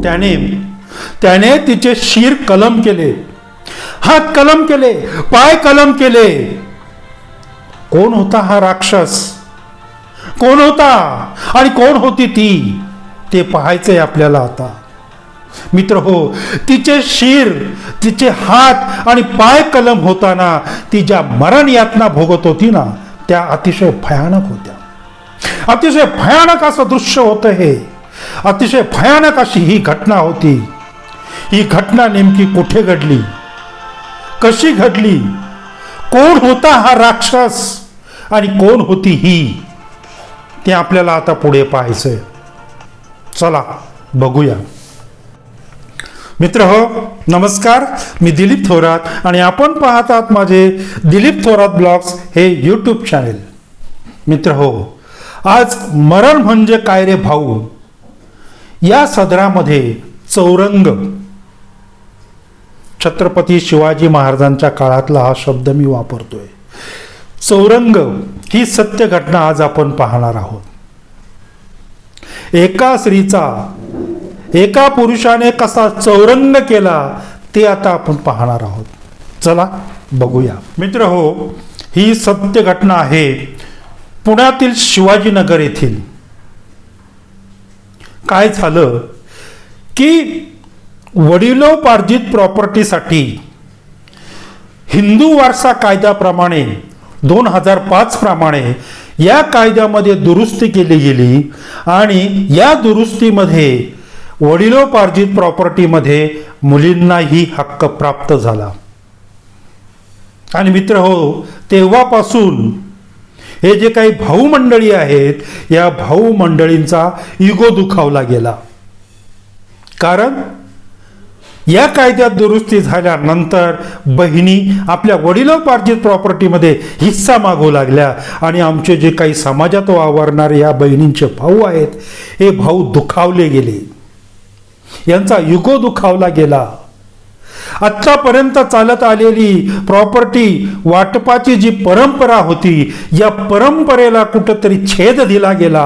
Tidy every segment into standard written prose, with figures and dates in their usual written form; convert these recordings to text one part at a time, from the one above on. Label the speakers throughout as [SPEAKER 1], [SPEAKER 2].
[SPEAKER 1] त्याने तिचे शिर कलम केले, हात कलम केले, पाय कलम केले. कोण होता हा राक्षस? कोण होता आणि कोण होती ती? ते पाहायचंय आपल्याला आता. मित्र हो, तिचे शिर, तिचे हात आणि पाय कलम होताना ती ज्या मरण यातना भोगत होती ना, त्या अतिशय भयानक होत्या. अतिशय भयानक असं दृश्य होतं हे. अतिशय भयानक अशी ही घटना होती. ही घटना नेमकी कुठे घडली, कशी घडली, कोण होता हा राक्षस आणि कोण होती ही, ते आपल्याला आता पुढे पाहायचंय. चला बघूया. मित्र हो, नमस्कार. मी दिलीप थोरात आणि आपण पाहतात माझे दिलीप थोरात ब्लॉग्स हे यूट्यूब चॅनेल. मित्र हो, आज मरण म्हणजे काय रे भाऊ या सदरामध्ये चौरंग, छत्रपती शिवाजी महाराजांच्या काळातला हा शब्द मी वापरतोय. चौरंग ही सत्य घटना आज आपण पाहणार आहोत. एका स्त्रीचा एका पुरुषाने कसा चौरंग केला ते आता आपण पाहणार आहोत. चला बघूया. मित्र हो, ही सत्य घटना आहे पुण्यातील शिवाजीनगर येथील. काय झालं की वडिलोपार्जित प्रॉपर्टीसाठी हिंदू वारसा कायद्याप्रमाणे 2005 प्रमाणे या कायद्यामध्ये दुरुस्ती केली गेली आणि या दुरुस्तीमध्ये वडिलोपार्जित प्रॉपर्टीमध्ये मुलींनाही हक्क प्राप्त झाला. आणि मित्र हो, तेव्हापासून हे जे काही भाऊ मंडळी आहेत या भाऊ मंडळींचा इगो दुखावला गेला. कारण या कायद्यात दुरुस्ती झाल्यानंतर बहिणी आपल्या वडिलोपार्जित प्रॉपर्टीमध्ये हिस्सा मागू लागल्या आणि आमचे जे काही समाजात वावरणारे या बहिणींचे भाऊ आहेत हे भाऊ दुखावले गेले, यांचा युगो दुखावला गेला. आत्तापर्यंत चालत आलेली प्रॉपर्टी वाटपाची जी परंपरा होती या परंपरेला कुठंतरी छेद दिला गेला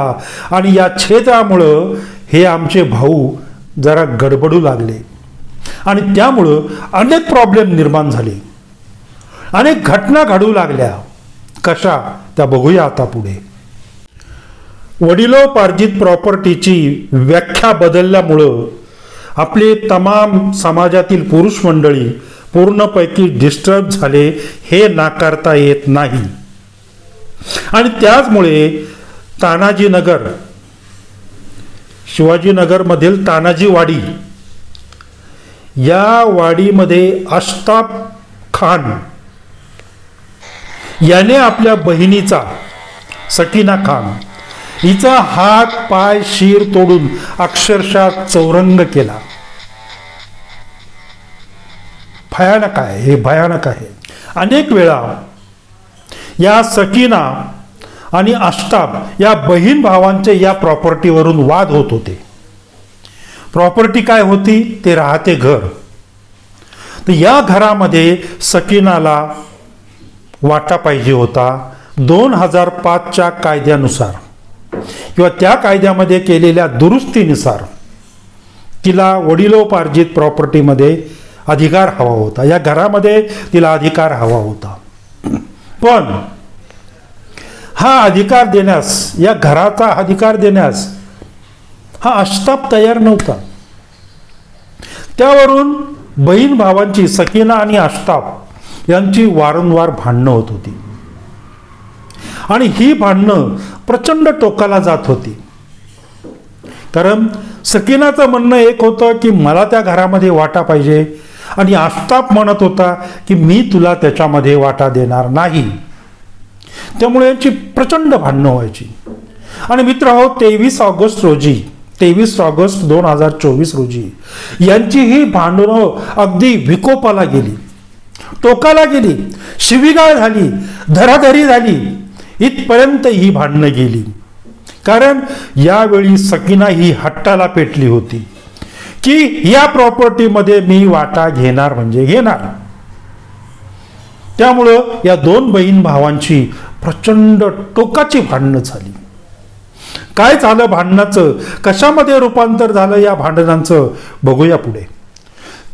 [SPEAKER 1] आणि या छेदामुळं हे आमचे भाऊ जरा गडबडू लागले आणि त्यामुळं अनेक प्रॉब्लेम निर्माण झाले, अनेक घटना घडू लागल्या. कशा त्या बघूया आता पुढे. वडिलोपार्जित प्रॉपर्टीची व्याख्या बदलल्यामुळं आपले तमाम समाजातील पुरुष मंडळी पूर्णपैकी डिस्टर्ब झाले, हे नाकारता येत नाही. आणि त्याचमुळे तानाजीनगर, शिवाजीनगरमधील तानाजी वाडी या वाडीमध्ये अष्टाफ खान याने आपल्या बहिणीचा सकीना खान हिचा हात पाय शीर तोडून अक्षरशः चौरंग केला. भयानक आहे हे, भयानक आहे. अनेक वेळा या सकीना आणि अष्टाफ या बहीण भावांचे या प्रॉपर्टीवरून वाद होत होते. प्रॉपर्टी काय होती ते राहते घर. तर या घरामध्ये सकीनाला वाटा पाहिजे होता 2005च्या कायद्यानुसार किंवा त्या कायद्यामध्ये केलेल्या दुरुस्तीनुसार तिला वडिलोपार्जित प्रॉपर्टीमध्ये अधिकार हवा होता, या घरामध्ये तिला अधिकार हवा होता. पण हा अधिकार देण्यास, या घराचा अधिकार देण्यास हा अष्टाफ तयार नव्हता. त्यावरून बहीण भावांची सकीना आणि अष्टाफ यांची वारंवार भांडणं होत होती आणि ही भांडणं प्रचंड टोकाला जात होती. कारण सकीनाचं म्हणणं एक होतं की मला त्या घरामध्ये वाटा पाहिजे आणि अष्टाफ म्हणत होता की मी तुला त्याच्यामध्ये वाटा देणार नाही. त्यामुळे यांची प्रचंड भांडणं व्हायची. आणि मित्र हो, 23 ऑगस्ट 2024 रोजी यांची ही भांडणं अगदी विकोपाला गेली, टोकाला गेली, शिवीगाळ झाली, धराधरी झाली, इथपर्यंत ही भांडणं गेली. कारण यावेळी सकीना ही हट्टाला पेटली होती की या प्रॉपर्टीमध्ये मी वाटा घेणार म्हणजे घेणार. त्यामुळं या दोन बहीण भावांची प्रचंड टोकाची भांडणं झाली. काय झालं भांडणाचं, कशामध्ये रूपांतर झालं या भांडणांचं, बघूया पुढे.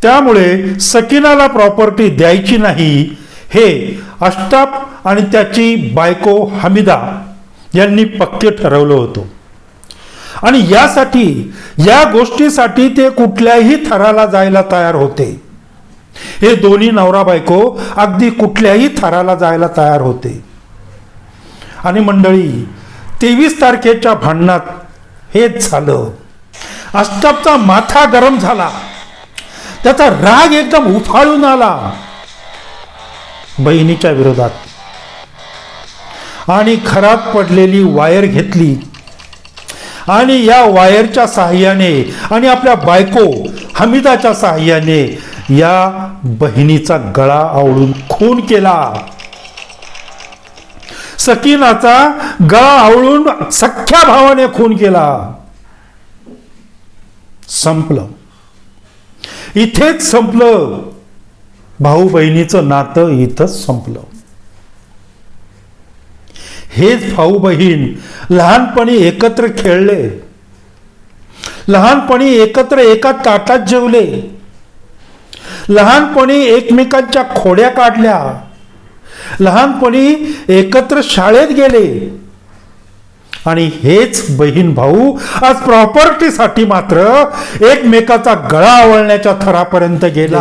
[SPEAKER 1] त्यामुळे सकीनाला प्रॉपर्टी द्यायची नाही हे अष्टाप आणि त्याची बायको हमीदा यांनी पक्के ठरवलं होतं. आणि यासाठी, या गोष्टीसाठी ते कुठल्याही थराला जायला तयार होते. हे दोन्ही नवरा बायको अगदी कुठल्याही थराला जायला तयार होते. आणि मंडळी, 23 तारखेच्या भांडणात हेच झालं. अष्टापचा माथा गरम झाला, त्याचा राग एकदम उफाळून आला बहिणीच्या विरोधात, आणि घरात पडलेली वायर घेतली आणि या वायरच्या साहाय्याने आणि आपल्या बायको हमीदाच्या साहाय्याने या बहिणीचा गळा आवळून खून केला. सकीनाचा गळा आवळून सख्या भावाने खून केला. संपलं, इथेच संपलं. भाऊ बहिणीचं नातं इथंच संपलं. हेच भाऊ बहीण लहानपणी एकत्र खेळले, लहानपणी एकत्र एका ताटात जेवले, लहानपणी एकमेकांच्या खोड्या काढल्या, लहानपणी एकत्र शाळेत गेले. आणि हेच बहीण भाऊ आज प्रॉपर्टीसाठी मात्र एकमेकाचा गळा आवळण्याच्या थरापर्यंत गेले.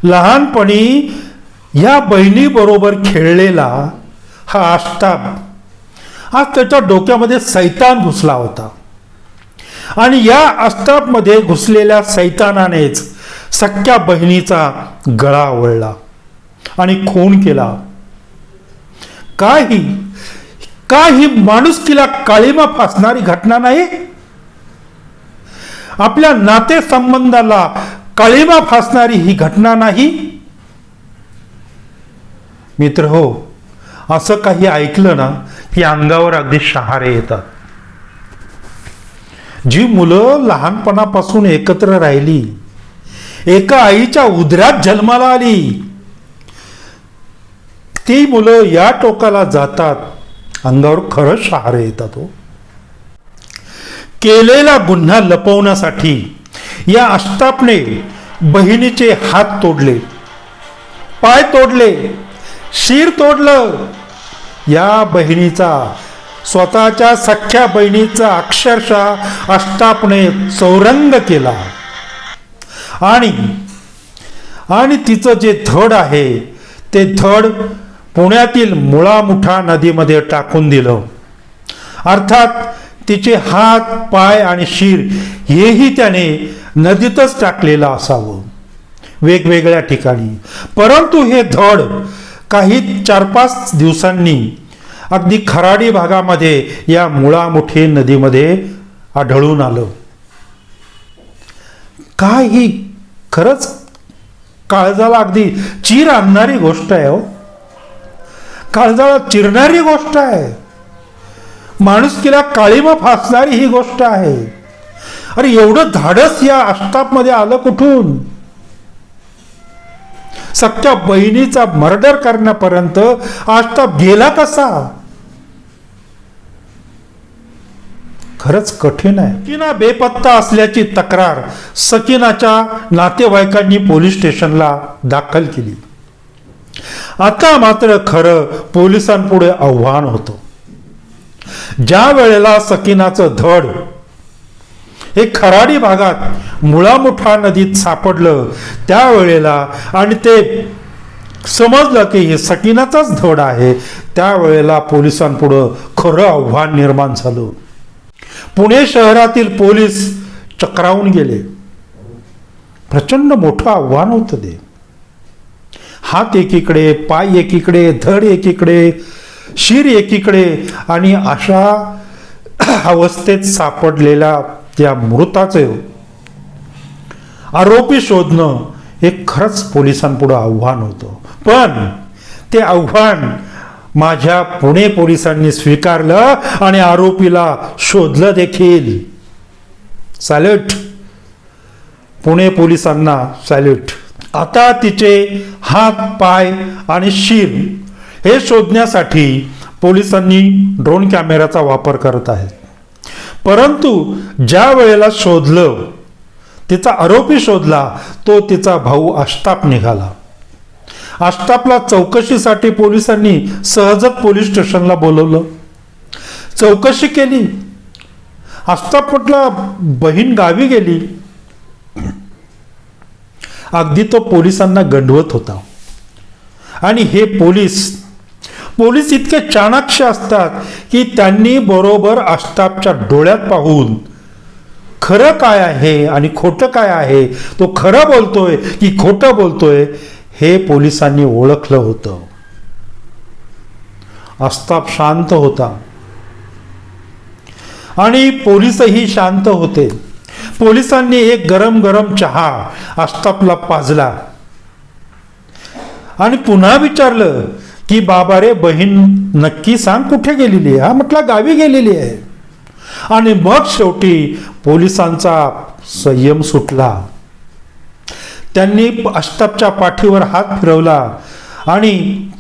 [SPEAKER 1] लहानपणी या बहिणी बरोबर खेळलेला हा अष्टाप आज त्याच्या डोक्यामध्ये सैतान घुसला होता. आणि या अष्टापमध्ये घुसलेल्या सैतानानेच सख्या बहिणीचा गळा आवळला आणि खून केला. काय ही माणुसकीला काळिमा फासणारी घटना नाही? आपल्या नातेसंबंधाला काळिमा फासणारी ही घटना नाही? मित्र हो, असं काही ऐकलं ना की अंगावर अगदी शहारे येतात. जी मुलं लहानपणापासून एकत्र राहिली, एका आईच्या उदरात जन्माला आली, ती मुलं या टोकाला जातात, अंगावर खरंच शहारे येतात हो. केलेला गुन्हा लपवण्यासाठी या अष्टापने बहिणीचे हात तोडले, पाय तोडले, शिर तोडलं. या बहिणीचा, स्वतःच्या सख्या बहिणीचा अक्षरशः अष्टापने चौरंग केला. आणि तिचं जे धड आहे ते धड पुण्यातील मुळामुठा नदीमध्ये टाकून दिलं. अर्थात तिचे हात, पाय आणि शिर हेही त्याने नदीतच टाकलेलं असावं, वेगवेगळ्या ठिकाणी. परंतु हे धड काही 4-5 दिवसांनी अगदी खराडी भागामध्ये या मुळामुठी नदीमध्ये आढळून आलं. काय ही खरंच काळजाला अगदी चीर आणणारी गोष्ट आहे हो. काळजाला चिरणारी गोष्ट आहे, माणुसकीला काळीमा फासणारी ही गोष्ट आहे. अरे एवढं धाडस या अष्टापमध्ये आलं कुठून? सख्या बहिणीचा मर्डर करण्यापर्यंत अष्टाप गेला कसा? खरंच कठीण आहे. सकीना बेपत्ता असल्याची तक्रार सकीनाच्या नातेवाईकांनी पोलीस स्टेशनला दाखल केली. आता मात्र खरं पोलिसांपुढे आव्हान होतं. ज्या वेळेला सकीनाचं धड हे खराडी भागात मुळामुठा नदीत सापडलं, त्यावेळेला आणि ते समजलं की हे सकीनाचाच धड आहे, त्यावेळेला पोलिसांपुढं खरं आव्हान निर्माण झालं. पुणे शहरातील पोलीस चक्रावून गेले. प्रचंड मोठं आव्हान होतं ते. हात एकीकडे, पाय एकीकडे, धड एकीकडे, शिर एकीकडे, आणि अशा अवस्थेत सापडलेल्या त्या मृताचे आरोपी शोधणं हे खरंच पोलिसांपुढे आव्हान होतं. पण ते आव्हान माझ्या पुणे पोलिसांनी स्वीकारलं आणि आरोपीला शोधलं देखील. सॅल्यूट पुणे पोलिसांना, सॅल्यूट. आता तिचे हात, पाय आणि शिर हे शोधण्यासाठी पोलिसांनी ड्रोन कॅमेराचा वापर करत आहेत. परंतु ज्या वेळेला शोधलं, तिचा आरोपी शोधला, तो तिचा भाऊ आष्टाप निघाला. आष्टापला चौकशीसाठी पोलिसांनी सहजच पोलीस स्टेशनला बोलवलं. चौकशी केली. आष्टाप म्हटला बहीण गावी गेली. अगदी तो पोलिसांना गंडवत होता. आणि हे पोलीस इतके चाणाक्ष असतात की त्यांनी बरोबर आष्टापच्या डोळ्यात पाहून खरं काय आहे आणि खोटं काय आहे, तो खरं बोलतोय की खोटं बोलतोय, हे पोलिसांनी ओळखलं होतं. आष्टाप शांत होता आणि पोलीसही शांत होते. पोलिसांनी एक गरम गरम चहा आष्टापला पाजला आणि पुन्हा विचारलं की बाबा रे, बहीण नक्की सांग कुठे गेलेली आहे? हा म्हटला गावी गेलेली आहे. आणि मग शेवटी पोलिसांचा संयम सुटला. त्यांनी आष्टापच्या पाठीवर हात फिरवला आणि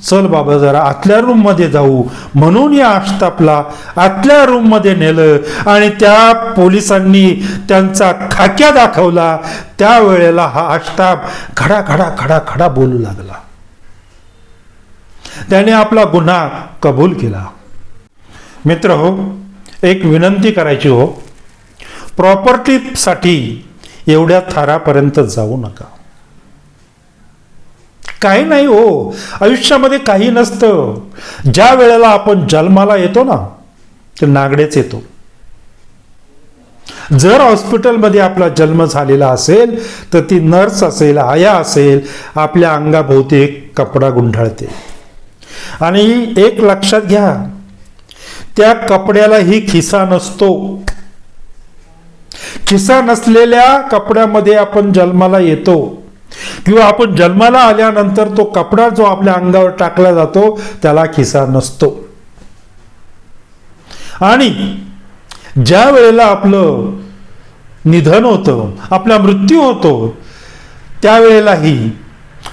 [SPEAKER 1] चल बाबा जरा आतल्या रूममध्ये जाऊ म्हणून या आष्टापला आतल्या रूममध्ये नेलं आणि त्या पोलिसांनी त्यांचा खाक्या दाखवला. त्यावेळेला हा आष्टाप खडा खडा खडा खडा बोलू लागला. त्याने आपला गुन्हा कबूल केला. मित्र हो, एक विनंती करायची हो, प्रॉपर्टीसाठी एवढ्या थरापर्यंत जाऊ नका. काही नाही हो, आयुष्यामध्ये काही नसतं. ज्या वेळेला आपण जन्माला येतो ना, ते नागडेच येतो. जर हॉस्पिटलमध्ये आपला जन्म झालेला असेल तर ती नर्स असेल, आया असेल, आपल्या अंगाभोवती एक कपडा गुंडाळते. आणि एक लक्षात घ्या, त्या कपड्यालाही खिसा नसतो. खिसा नसलेल्या कपड्यामध्ये आपण जन्माला येतो किंवा आपण जन्माला आल्यानंतर तो कपडा जो आपल्या अंगावर टाकला जातो त्याला खिसा नसतो. आणि ज्या वेळेला आपलं निधन होतं, आपला मृत्यू होतो, त्यावेळेलाही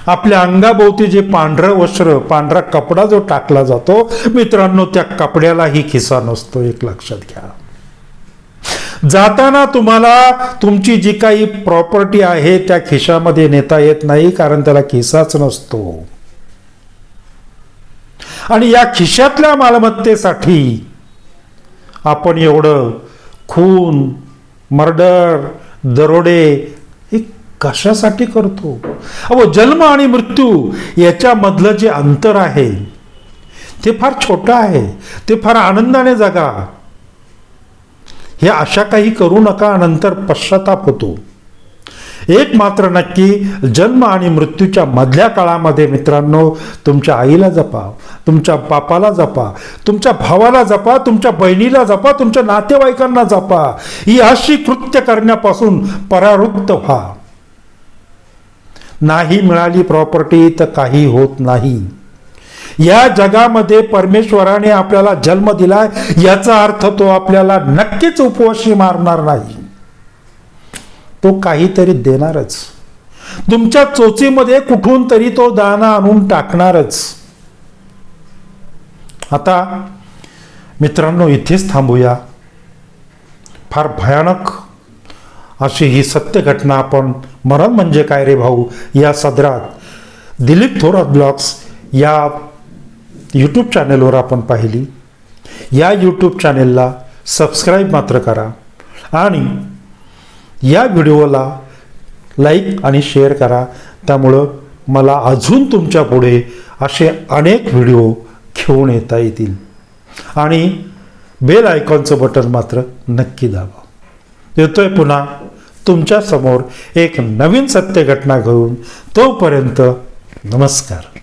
[SPEAKER 1] आपल्या अंगाभोवती जे पांढरं वस्त्र, पांढरा कपडा जो टाकला जातो, मित्रांनो, त्या कपड्यालाही खिसा नसतो. एक लक्षात घ्या. जाताना तुम्हाला तुमची जी काही प्रॉपर्टी आहे त्या खिशामध्ये नेता येत नाही, कारण त्याला खिसाच नसतो. आणि या खिशातल्या मालमत्तेसाठी आपण एवढं खून, मर्डर, दरोडे हे कशासाठी करतो? अहो, जन्म आणि मृत्यू याच्यामधलं जे अंतर आहे ते फार छोटं आहे. ते फार आनंदाने जगा. हे अशा काही करू नका, नंतर पश्चाताप होतो. एक मात्र नक्की, जन्म आणि मृत्यूच्या मधल्या काळामध्ये मित्रांनो, तुमच्या आईला जपा, तुमच्या बापाला जपा, तुमच्या भावाला जपा, तुमच्या बहिणीला जपा, तुमच्या नातेवाईकांना जपा. ही अशी कृत्य करण्यापासून परावृत्त व्हा. नाही मिळाली प्रॉपर्टी तर काही होत नाही. या जगामध्ये परमेश्वराने आपल्याला जन्म दिलाय, याचा अर्थ तो आपल्याला नक्कीच उपवाशी मारणार नाही. तो काहीतरी देणारच. तुमच्या चोचीमध्ये कुठून तरी तो दाणा आणून टाकणारच. आता मित्रांनो, इथेच थांबूया. फार भयानक अशी ही सत्य घटना आपण मरण म्हणजे काय रे भाऊ या सदरात दिलीप थोरात ब्लॉग्स या यूट्यूब चॅनेलवर आपण पाहिली. या यूट्यूब चॅनेलला सबस्क्राईब मात्र करा आणि या व्हिडिओला लाईक आणि शेअर करा. त्यामुळं मला अजून तुमच्या पुढे असे अनेक व्हिडिओ घेऊन येता येतील. आणि बेल आयकॉनचं बटन मात्र नक्की दाबा. येतोय पुन्हा तुमच्या समोर एक नवीन सत्य घटना घेऊन. तोपर्यंत नमस्कार.